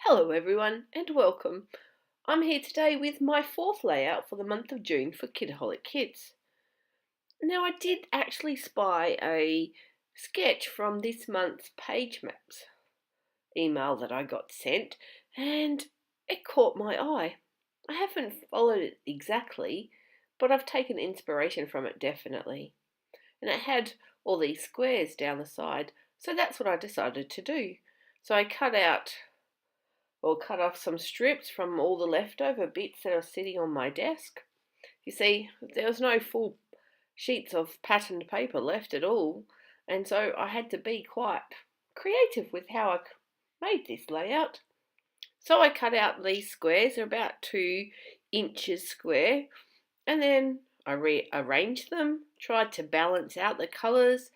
Hello everyone and welcome. I'm here today with my fourth layout for the month of June for Kitaholic Kits. Now I did actually spy a sketch from this month's page maps email that I got sent and it caught my eye. I haven't followed it exactly, but I've taken inspiration from it definitely. And it had all these squares down the side, so that's what I decided to do. So I cut off some strips from all the leftover bits that are sitting on my desk. You see, there was no full sheets of patterned paper left at all, and so I had to be quite creative with how I made this layout. So I cut out these squares, they're about 2 inches square, and then I rearranged them, tried to balance out the colours,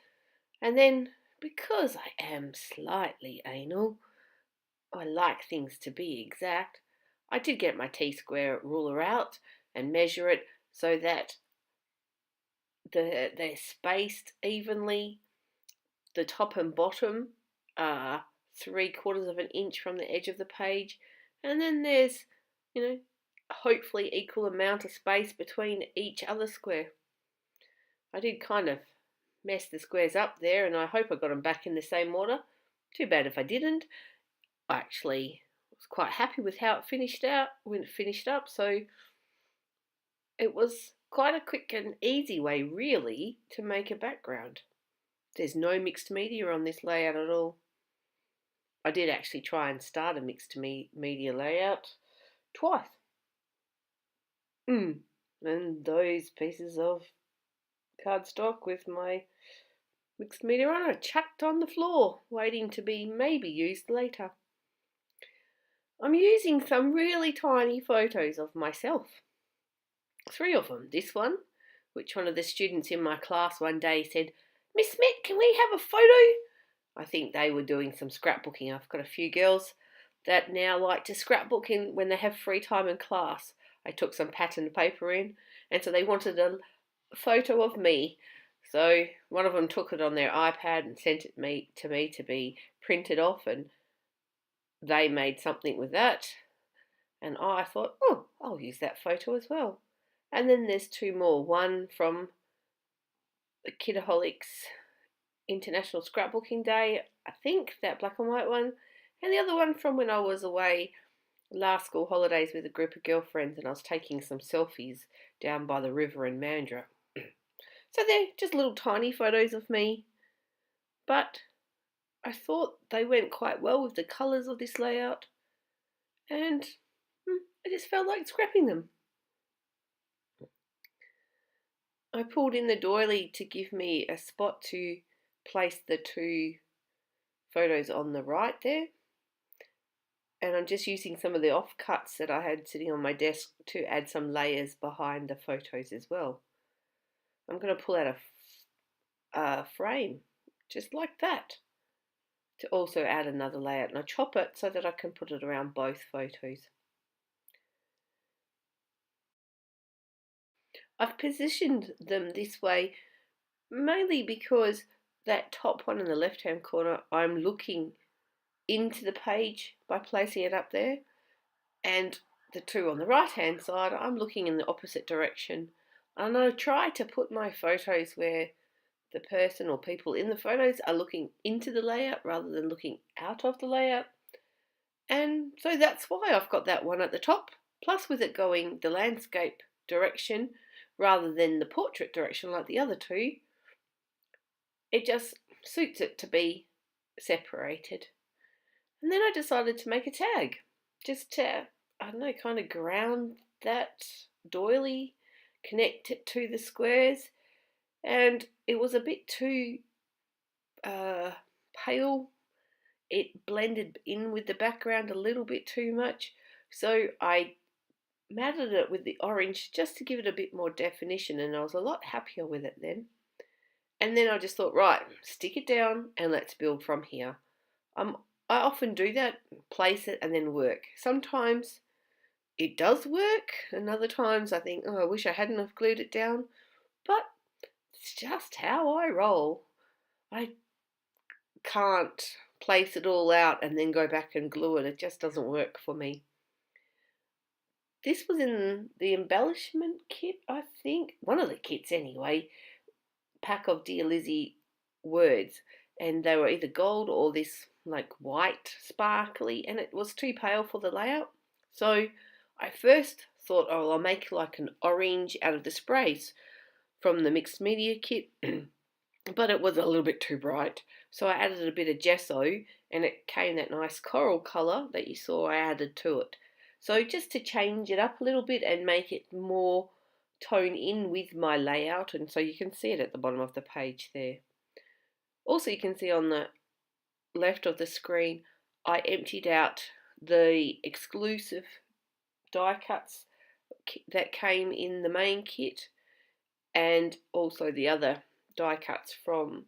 and then because I am slightly anal, I like things to be exact. I did get my T-square ruler out and measure it so that they're spaced evenly. The top and bottom are 3/4 of an inch from the edge of the page, and then there's, hopefully equal amount of space between each other square. I did kind of mess the squares up there, and I hope I got them back in the same order. Too bad if I didn't. I actually was quite happy with how it finished up, so it was quite a quick and easy way really to make a background. There's no mixed media on this layout at all. I did actually try and start a mixed media layout twice. And those pieces of cardstock with my mixed media on are chucked on the floor, waiting to be maybe used later. I'm using some really tiny photos of myself. 3 of them. This one, which one of the students in my class one day said, "Miss Smith, can we have a photo?" I think they were doing some scrapbooking. I've got a few girls that now like to scrapbook when they have free time in class. I took some patterned paper in, and so they wanted a photo of me. So one of them took it on their iPad and sent it to me to be printed off, and they made something with that. And I thought, oh, I'll use that photo as well. And then there's 2 more. One from the Kitaholics International Scrapbooking Day, I think, that black and white one. And the other one from when I was away last school holidays with a group of girlfriends and I was taking some selfies down by the river in Mandurah. So they're just little tiny photos of me. But I thought they went quite well with the colours of this layout. And I just felt like scrapping them. I pulled in the doily to give me a spot to place the 2 photos on the right there. And I'm just using some of the offcuts that I had sitting on my desk to add some layers behind the photos as well. I'm going to pull out a frame just like that to also add another layer, and I chop it so that I can put it around both photos. I've positioned them this way mainly because that top one in the left hand corner, I'm looking into the page by placing it up there, and the 2 on the right hand side, I'm looking in the opposite direction. And I try to put my photos where the person or people in the photos are looking into the layout rather than looking out of the layout. And so that's why I've got that one at the top, plus with it going the landscape direction rather than the portrait direction like the other 2, it just suits it to be separated. And then I decided to make a tag, just to, I don't know, kind of ground that doily, connect it to the squares, and it was a bit too pale. It blended in with the background a little bit too much, so I matted it with the orange just to give it a bit more definition, and I was a lot happier with it then. And then I just thought, right, stick it down and let's build from here. I often do that, place it and then work. Sometimes it does work, and other times I think, oh, I wish I hadn't have glued it down. But it's just how I roll. I can't place it all out and then go back and glue it. It just doesn't work for me. This was in the embellishment kit, I think. One of the kits anyway. Pack of Dear Lizzie words. And they were either gold or this like white sparkly, and it was too pale for the layout. So I first thought, oh, I'll make like an orange out of the sprays from the mixed media kit. But it was a little bit too bright. So I added a bit of gesso and it came that nice coral colour that you saw I added to it. So just to change it up a little bit and make it more tone in with my layout, and so you can see it at the bottom of the page there. Also, you can see on the left of the screen I emptied out the exclusive die cuts that came in the main kit, and also the other die cuts from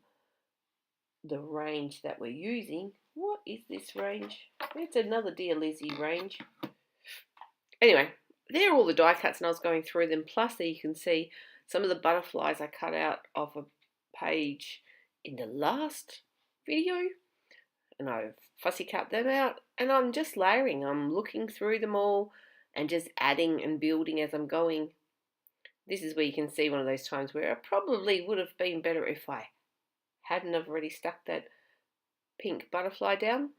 the range that we're using. What is this range? It's another Dear Lizzie range. Anyway, they're all the die cuts, and I was going through them. Plus, there you can see some of the butterflies I cut out of a page in the last video, and I've fussy cut them out, and I'm just layering. I'm looking through them all and just adding and building as I'm going. This is where you can see one of those times where it probably would have been better if I hadn't have already stuck that pink butterfly down.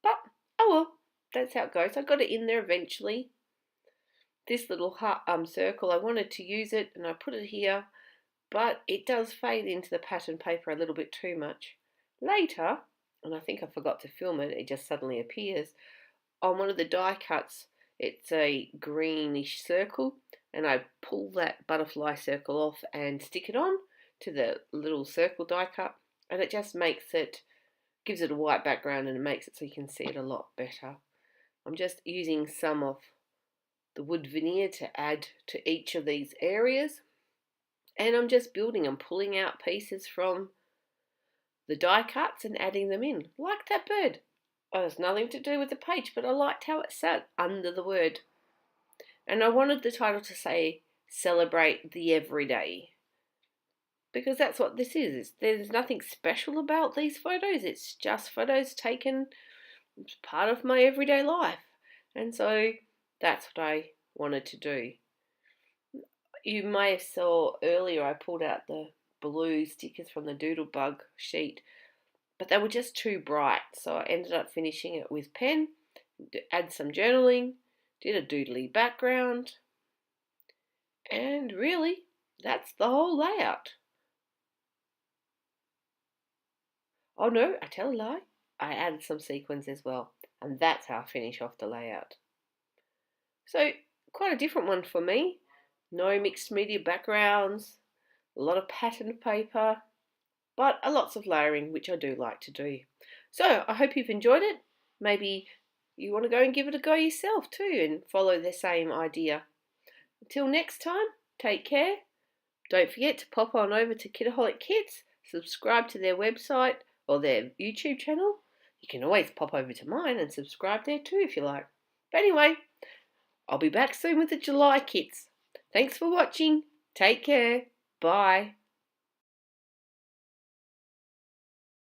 But, oh well, that's how it goes. I got it in there eventually. This little circle, I wanted to use it and I put it here, but it does fade into the pattern paper a little bit too much. Later, and I think I forgot to film it, it just suddenly appears, on one of the die cuts, it's a greenish circle, and I pull that butterfly circle off and stick it on to the little circle die cut, and it just makes it, gives it a white background and it makes it so you can see it a lot better. I'm just using some of the wood veneer to add to each of these areas, and I'm just building and pulling out pieces from the die cuts and adding them in, like that bird. Oh, there's nothing to do with the page, but I liked how it sat under the word. And I wanted the title to say, Celebrate the Everyday. Because that's what this is. There's nothing special about these photos. It's just photos taken as part of my everyday life. And so that's what I wanted to do. You may have saw earlier I pulled out the blue stickers from the Doodlebug sheet, but they were just too bright. So I ended up finishing it with pen, add some journaling, did a doodly background, and really, that's the whole layout. Oh no, I tell a lie, I added some sequins as well, and that's how I finish off the layout. So, quite a different one for me. No mixed media backgrounds, a lot of pattern paper, but lots of layering, which I do like to do. So, I hope you've enjoyed it. Maybe you want to go and give it a go yourself too and follow the same idea. Until next time, take care. Don't forget to pop on over to Kitaholic Kits, subscribe to their website or their YouTube channel. You can always pop over to mine and subscribe there too if you like. But anyway, I'll be back soon with the July kits. Thanks for watching. Take care. Bye.